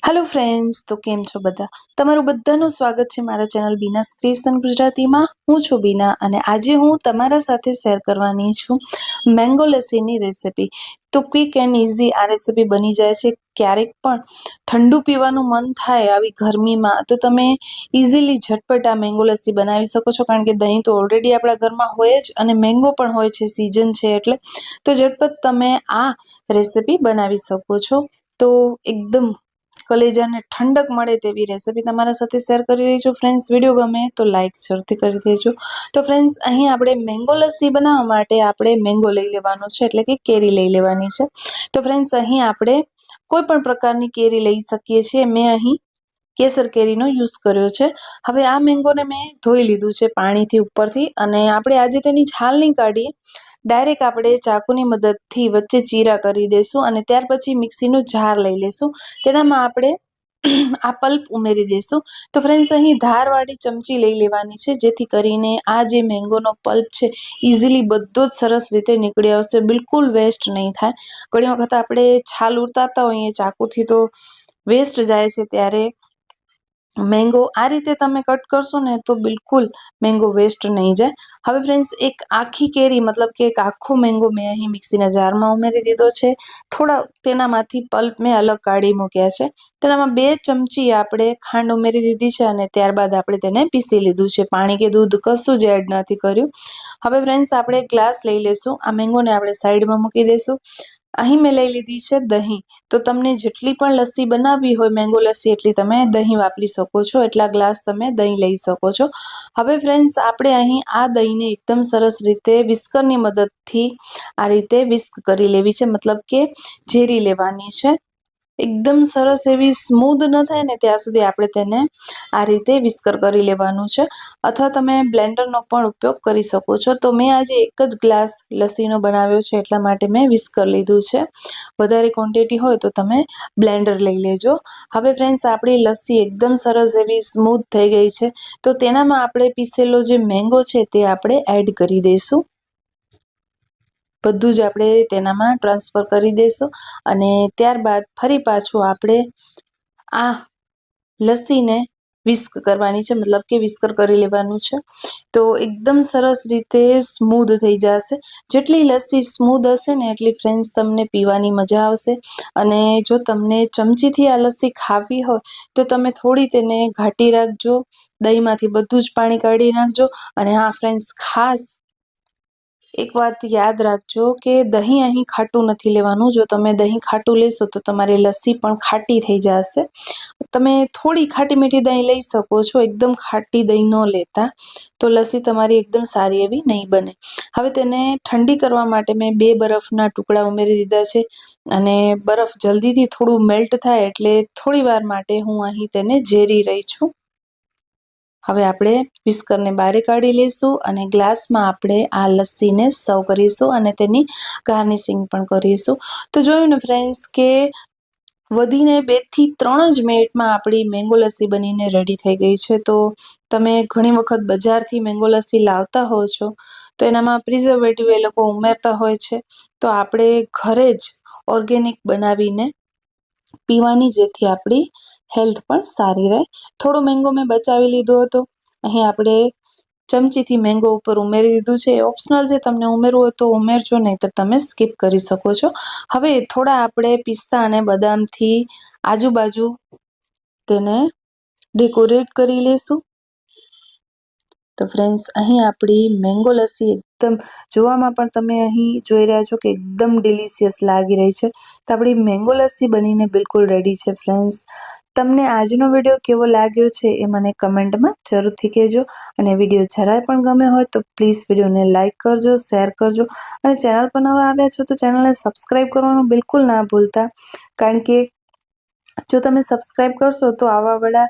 Hello friends, तो केम छो बधा। तमारुं बधानुं स्वागत छे मारा चेनल बीनास क्रिएशन गुजराती में। हूँ छुं बीना अने आजे हूँ तमारा साथे शेर करवानी छुं मैंगो लस्सीनी रेसिपी। तो क्विक एंड इजी आ रेसिपी बनी जाए छे। क्यारेक पण ठंडू पीवानुं मन थाय आवी गर्मीमां तो तमे इजीली झटपट आ मैंगो लस्सी बनावी शको छो, कारण के दહીં तो ऑलरेडी आपणा घरमां होय ज अने मैंगो पण होय छे, सीजन छे एटले तो झटपट तमे आ रेसिपी बनावी शको छो। तो एकदम कलेजाने ठंडक मळे तेवी रेसिपी तमारा साथे शेर करी रही छुं। फ्रेंड्स, विडियो गमे तो लाइक जरूरथी करी देजो। तो फ्रेंड्स, અહીં આપણે મેંગો લસ્સી બનાવવા માટે આપણે મેંગો લઈ લેવાનો છે, એટલે કે કેરી લઈ લેવાની છે। તો ફ્રેન્ડ્સ, અહીં આપણે કોઈ પણ પ્રકારની કેરી લઈ શકીએ છીએ। મેં અહીં કેસર કેરીનો યુઝ કર્યો છે। હવે આ મેંગોને મેં ધોઈ લીધું છે પાણીથી ઉપરથી, અને આપણે આજે તેની છાલ નહીં કાઢીએ, डायरेक्ट આપણે ચાકુની મદદથી વચ્ચે ચીરા કરી દેશું અને ત્યાર પછી મિક્સીનો જાર લઈ લેશું। તેનામાં આપણે આ પલ્પ ઉમેરી દેશું। તો ફ્રેન્ડ્સ, અહીં ધારવાળી ચમચી લઈ લેવાની છે, જેથી કરીને આ જે મેંગોનો પલ્પ છે ઇઝીલી બધો જ સરસ રીતે નીકળી આવશે, બિલકુલ વેસ્ટ નહીં થાય। ઘણી વખત આપણે છાલ ઉતારતા હોઈએ ચાકુથી તો વેસ્ટ જાય છે, ત્યારે મેંગો આ રીતે તમે કટ કરશો ને તો બિલકુલ મેંગો વેસ્ટ નહીં જાય। હવે ફ્રેન્ડ્સ, એક આખી કેરી मतलब કે એક આખો મેંગો મેં અહીં મિક્સીના જારમાં ઉમેરી દીધો છે। થોડા તેનામાંથી પલ્પ મેં અલગ કાઢી મૂક્યા છે। તેનામાં 2 ચમચી આપણે ખાંડ ઉમેરી દીધી છે અને ત્યારબાદ આપણે તેને પીસી લીધું છે। પાણી કે દૂધ કશું જ એડ નથી કર્યું। હવે ફ્રેન્ડ્સ, આપણે એક ગ્લાસ લઈ લેશું। આ મેંગોને આપણે સાઈડમાં મૂકી દેશું। અહીં મેં લઈ લીધી છે દહીં। તો તમને જેટલી પણ લસ્સી બનાવવી હોય મેંગો લસ્સી, એટલી તમે દહીં વાપરી શકો છો, એટલા ગ્લાસ તમે દહીં લઈ શકો છો। હવે ફ્રેન્ડ્સ, આપણે અહીં આ દહીંને એકદમ સરસ રીતે વિસ્કરની મદદથી આ રીતે વિસ્ક કરી લેવી છે, मतलब કે ઝેરી લેવાની છે। एकदम सरस एवी स्मूथ न थाय ने त्यां सुधी आपणे तेने आ रीते विस्कर करी लेवानुं छे, अथवा तमे ब्लेंडरनो पण उपयोग करी शको छो। तो मैं आज एक ज ग्लास लस्सीनो बनाव्यो छे, एटला माटे मैं विस्कर लीधुं छे। वधारे क्वोंटिटी होय तो तमे ब्लेंडर लई लेजो। हवे फ्रेंड्स, आपणी लस्सी एकदम सरस एवी स्मूथ थई गई छे, तो तेनामां आपणे पीसेलो जे मैंगो छे ते आपणे एड करी देशुं। બધું જ આપણે તેનામાં ટ્રાન્સફર કરી દેશું અને ત્યારબાદ ફરી પાછું આપણે આ લસ્સીને વિસ્ક કરવાની છે, मतलब કે વિસ્કર કરી લેવાનું છે। તો એકદમ સરસ રીતે સ્મૂધ થઈ જશે। જેટલી લસ્સી સ્મૂધ હશે ને એટલી ફ્રેન્ડ્સ તમને પીવાની મજા આવશે। અને જો તમને ચમચીથી આ લસ્સી ખાવી હોય તો તમે થોડી તેને ઘાટી રાખજો, દહીંમાંથી બધું જ પાણી કાઢી નાખજો। અને હા ફ્રેન્ડ્સ, ખાસ एक बात याद राखजो के दही अहीं खाटू नहीं लेवानुं। जो तमे दही खाटू लेशो तो तमारी लस्सी पण खाटी थई जशे। तमे थोड़ी खाटी मीठी दही लई शको छो, एकदम खाटी दही न लेता, तो लस्सी तमारी एकदम सारी एवी नहीं बने। हवे तेने ठंडी करवा माटे मैं 2 बरफना टुकड़ा उमेरी दीधा छे अने बरफ जल्दीथी थोड़ुं मेल्ट थाय एटले थोड़ी वार माटे हूँ अहीं तेने झेरी रही छुं। હવે આપણે વિસ્કરને બહાર કાઢી લઈશું અને ગ્લાસમાં આપણે આ લસ્સીને સર્વ કરીશું અને તેની ગાર્નિશિંગ પણ કરીશું। તો જોયું ને ફ્રેન્ડ્સ કે વધીને 2 થી 3 જ મિનિટમાં આપણી મેંગો લસ્સી બનીને રેડી થઈ ગઈ છે। તો તમે ઘણી વખત બજારથી મેંગો લસ્સી લાવતા હો છો તો એનામાં પ્રિઝર્વેટિવ એ લોકો ઉમેરતા હોય છે, તો આપણે ઘરે જ ઓર્ગેનિક બનાવીને પીવાની, જેથી આપણી हेल्थ पण सारी रहे। थोड़ो मैंगो में बचावी लीधो हतो, अहीं आपणे चमचीथी मैंगो उपर उमेरी दीधुं छे। ऑप्शनल छे, तमने उमेरवुं होय तो उमेरजो, नहींतर तमे स्कीप करी शको छो। हवे थोड़ा आपणे पिस्ता अने बदामथी आजूबाजू तेने डेकोरेट करी लेशुं। तो फ्रेंड्स, अहीं आपणी मैंगो लस्सी एकदम जोवामां पण तमे अहीं जोई रह्या छो के एकदम डिलिशियस लागी रही छे। तो आपणी मैंगो लस्सी बनीने बिल्कुल रेडी छे। फ्रेंड्स, तमने आजनो विडियो केवो लाग्यो छे ए मने कमेंटमां जरूरथी कहेजो। अने विडियो जराय पण गम्यो होय तो प्लीज विडियोने लाइक करजो, शेर करजो अने चेनल पर नवा आव्या छो तो चेनलने सब्सक्राइब करवानुं बिल्कुल ना भूलता, कारण के जो तमे सब्सक्राइब करशो तो आवावाळा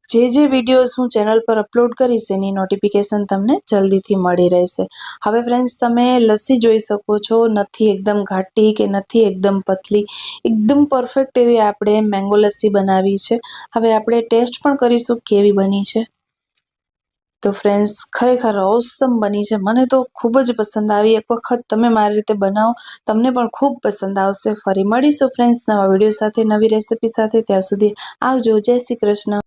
जे विडियोज हूँ चेनल पर अपलोड करीश एनी नोटिफिकेशन तमने जल्दीथी मळी रहेशे। हवे फ्रेंड्स, तमे लस्सी जोई शको छो, नथी एकदम घाटी के नथी एकदम पतली, एकदम परफेक्ट एवी आपणे मैंगो लस्सी बनावी छे। हवे आपणे टेस्ट पण करीशुं केवी बनी छे। તો ફ્રેન્ડ્સ ખરેખર ઓસમ બની છે, મને તો ખૂબ જ પસંદ આવી. એક વખત તમે મારી રીતે બનાવો, તમને પણ ખૂબ પસંદ આવશે. ફરી મળીશું ફ્રેન્ડ્સ નવા વિડીયો સાથે, નવી રેસિપી સાથે. ત્યાં સુધી આવજો. જય શ્રી કૃષ્ણ.